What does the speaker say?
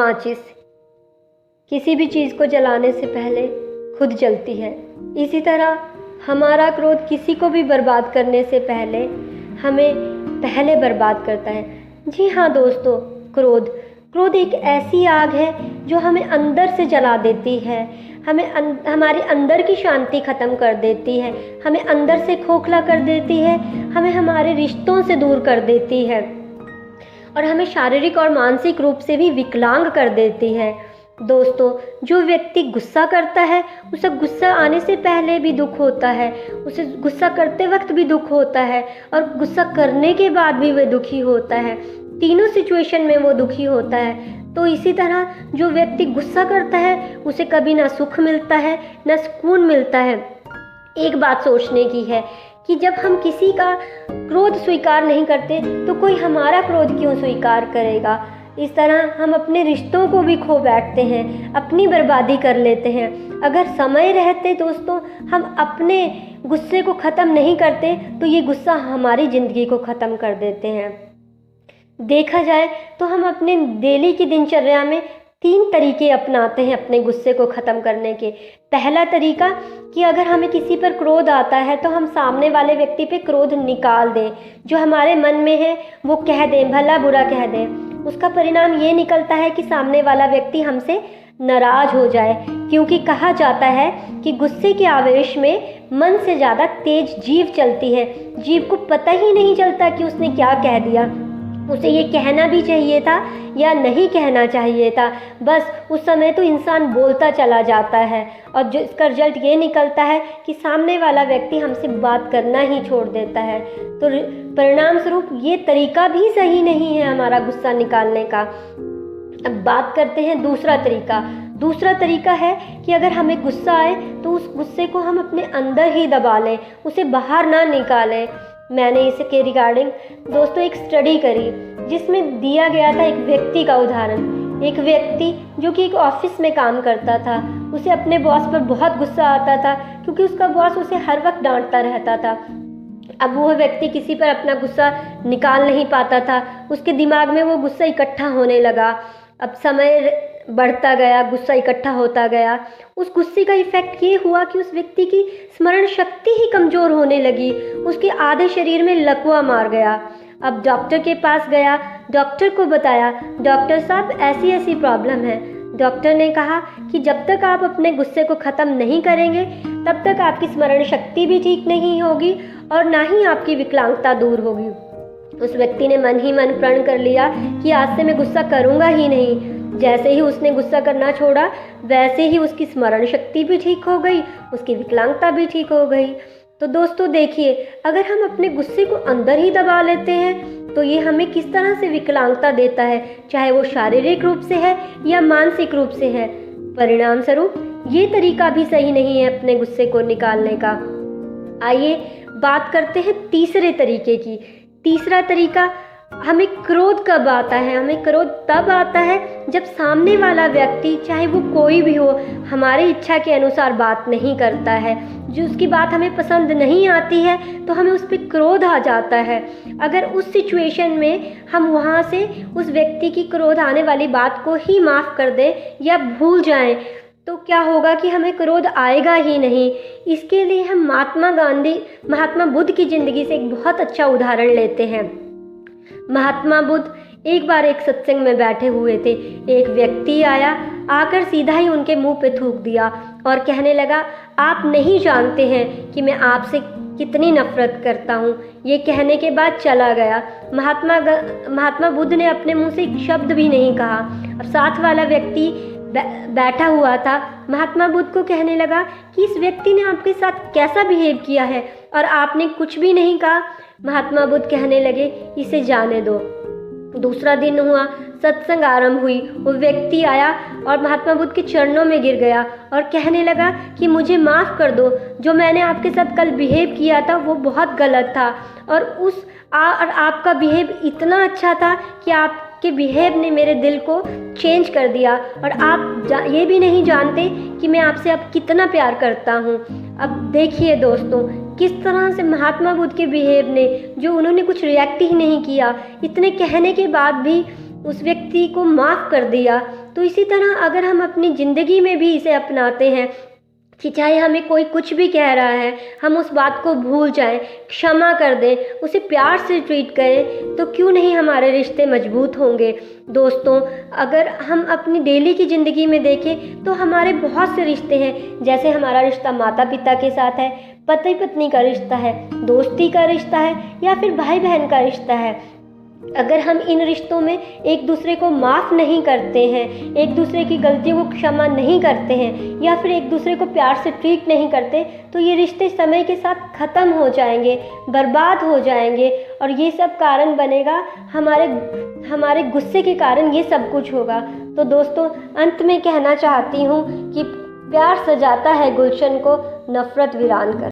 माचिस किसी भी चीज़ को जलाने से पहले खुद जलती है, इसी तरह हमारा क्रोध किसी को भी बर्बाद करने से पहले हमें पहले बर्बाद करता है। जी हाँ दोस्तों, क्रोध एक ऐसी आग है जो हमें अंदर से जला देती है, हमारे अंदर की शांति ख़त्म कर देती है, हमें अंदर से खोखला कर देती है, हमें हमारे रिश्तों से दूर कर देती है और हमें शारीरिक और मानसिक रूप से भी विकलांग कर देती है। दोस्तों, जो व्यक्ति गुस्सा करता है उसे गुस्सा आने से पहले भी दुख होता है, उसे गुस्सा करते वक्त भी दुख होता है और गुस्सा करने के बाद भी वह दुखी होता है। तीनों सिचुएशन में वो दुखी होता है। तो इसी तरह जो व्यक्ति गुस्सा करता है उसे कभी ना सुख मिलता है ना सुकून मिलता है। एक बात सोचने की है कि जब हम किसी का क्रोध स्वीकार नहीं करते तो कोई हमारा क्रोध क्यों स्वीकार करेगा। इस तरह हम अपने रिश्तों को भी खो बैठते हैं, अपनी बर्बादी कर लेते हैं। अगर समय रहते दोस्तों हम अपने गुस्से को ख़त्म नहीं करते तो ये गुस्सा हमारी ज़िंदगी को ख़त्म कर देते हैं। देखा जाए तो हम अपने डेली की दिनचर्या में 3 तरीके अपनाते हैं अपने गुस्से को ख़त्म करने के। पहला तरीका कि अगर हमें किसी पर क्रोध आता है तो हम सामने वाले व्यक्ति पे क्रोध निकाल दें, जो हमारे मन में है वो कह दें, भला बुरा कह दें। उसका परिणाम ये निकलता है कि सामने वाला व्यक्ति हमसे नाराज़ हो जाए, क्योंकि कहा जाता है कि गुस्से के आवेश में मन से ज़्यादा तेज जीभ चलती है। जीभ को पता ही नहीं चलता कि उसने क्या कह दिया, उसे ये कहना भी चाहिए था या नहीं कहना चाहिए था। बस उस समय तो इंसान बोलता चला जाता है और जो इसका रिजल्ट ये निकलता है कि सामने वाला व्यक्ति हमसे बात करना ही छोड़ देता है। तो परिणाम स्वरूप ये तरीका भी सही नहीं है हमारा गुस्सा निकालने का। अब बात करते हैं दूसरा तरीका। दूसरा तरीका है कि अगर हमें गुस्सा आए तो उस गुस्से को हम अपने अंदर ही दबा लें, उसे बाहर ना निकालें। मैंने इसके रिगार्डिंग दोस्तों एक स्टडी करी जिसमें दिया गया था एक व्यक्ति का उदाहरण। एक व्यक्ति जो कि एक ऑफिस में काम करता था, उसे अपने बॉस पर बहुत गुस्सा आता था क्योंकि उसका बॉस उसे हर वक्त डांटता रहता था। अब वो व्यक्ति किसी पर अपना गुस्सा निकाल नहीं पाता था, उसके दिमाग में वो गुस्सा इकट्ठा होने लगा। अब समय बढ़ता गया, गुस्सा इकट्ठा होता गया। उस गुस्से का इफ़ेक्ट ये हुआ कि उस व्यक्ति की स्मरण शक्ति ही कमज़ोर होने लगी, उसके आधे शरीर में लकवा मार गया। अब डॉक्टर के पास गया, डॉक्टर को बताया, डॉक्टर साहब ऐसी ऐसी प्रॉब्लम है। डॉक्टर ने कहा कि जब तक आप अपने गुस्से को ख़त्म नहीं करेंगे तब तक आपकी स्मरण शक्ति भी ठीक नहीं होगी और ना ही आपकी विकलांगता दूर होगी। उस व्यक्ति ने मन ही मन प्रण कर लिया कि आज से मैं गुस्सा करूँगा ही नहीं। जैसे ही उसने गुस्सा करना छोड़ा वैसे ही उसकी स्मरण शक्ति भी ठीक हो गई, उसकी विकलांगता भी ठीक हो गई। तो दोस्तों देखिए, अगर हम अपने गुस्से को अंदर ही दबा लेते हैं तो ये हमें किस तरह से विकलांगता देता है, चाहे वो शारीरिक रूप से है या मानसिक रूप से है। परिणाम स्वरूप ये तरीका भी सही नहीं है अपने गुस्से को निकालने का। आइए बात करते हैं तीसरे तरीके की। तीसरा तरीका, हमें क्रोध कब आता है? हमें क्रोध तब आता है जब सामने वाला व्यक्ति, चाहे वो कोई भी हो, हमारी इच्छा के अनुसार बात नहीं करता है, जो उसकी बात हमें पसंद नहीं आती है तो हमें उस पर क्रोध आ जाता है। अगर उस सिचुएशन में हम वहाँ से उस व्यक्ति की क्रोध आने वाली बात को ही माफ़ कर दें या भूल जाएं तो क्या होगा कि हमें क्रोध आएगा ही नहीं। इसके लिए हम महात्मा बुद्ध की ज़िंदगी से एक बहुत अच्छा उदाहरण लेते हैं। महात्मा बुद्ध एक बार एक सत्संग में बैठे हुए थे। एक व्यक्ति आया, आकर सीधा ही उनके मुंह पे थूक दिया और कहने लगा, आप नहीं जानते हैं कि मैं आपसे कितनी नफरत करता हूँ। ये कहने के बाद चला गया। महात्मा बुद्ध ने अपने मुंह से एक शब्द भी नहीं कहा। अब साथ वाला व्यक्ति बैठा हुआ था, महात्मा बुद्ध को कहने लगा कि इस व्यक्ति ने आपके साथ कैसा बिहेव किया है और आपने कुछ भी नहीं कहा। महात्मा बुद्ध कहने लगे, इसे जाने दो। दूसरा दिन हुआ, सत्संग आरंभ हुई। वो व्यक्ति आया और महात्मा बुद्ध के चरणों में गिर गया और कहने लगा कि मुझे माफ़ कर दो, जो मैंने आपके साथ कल बिहेव किया था वो बहुत गलत था और आपका बिहेव इतना अच्छा था कि आपके बिहेव ने मेरे दिल को चेंज कर दिया और आप ये भी नहीं जानते कि मैं आपसे अब कितना प्यार करता हूँ। अब देखिए दोस्तों, किस तरह से महात्मा बुद्ध के बिहेव ने, जो उन्होंने कुछ रिएक्ट ही नहीं किया, इतने कहने के बाद भी उस व्यक्ति को माफ़ कर दिया, तो इसी तरह अगर हम अपनी ज़िंदगी में भी इसे अपनाते हैं कि चाहे हमें कोई कुछ भी कह रहा है, हम उस बात को भूल जाएं, क्षमा कर दें, उसे प्यार से ट्रीट करें, तो क्यों नहीं हमारे रिश्ते मजबूत होंगे। दोस्तों, अगर हम अपनी डेली की ज़िंदगी में देखें तो हमारे बहुत से रिश्ते हैं, जैसे हमारा रिश्ता माता पिता के साथ है, पति पत्नी का रिश्ता है, दोस्ती का रिश्ता है, या फिर भाई बहन का रिश्ता है। अगर हम इन रिश्तों में एक दूसरे को माफ़ नहीं करते हैं, एक दूसरे की गलतियों को क्षमा नहीं करते हैं, या फिर एक दूसरे को प्यार से ट्रीट नहीं करते, तो ये रिश्ते समय के साथ ख़त्म हो बर्बाद हो जाएंगे, और ये सब कारण बनेगा हमारे गुस्से के कारण ये सब कुछ होगा। तो दोस्तों, अंत में कहना चाहती हूँ कि प्यार सजाता है गुलशन को, नफ़रत वीरान कर।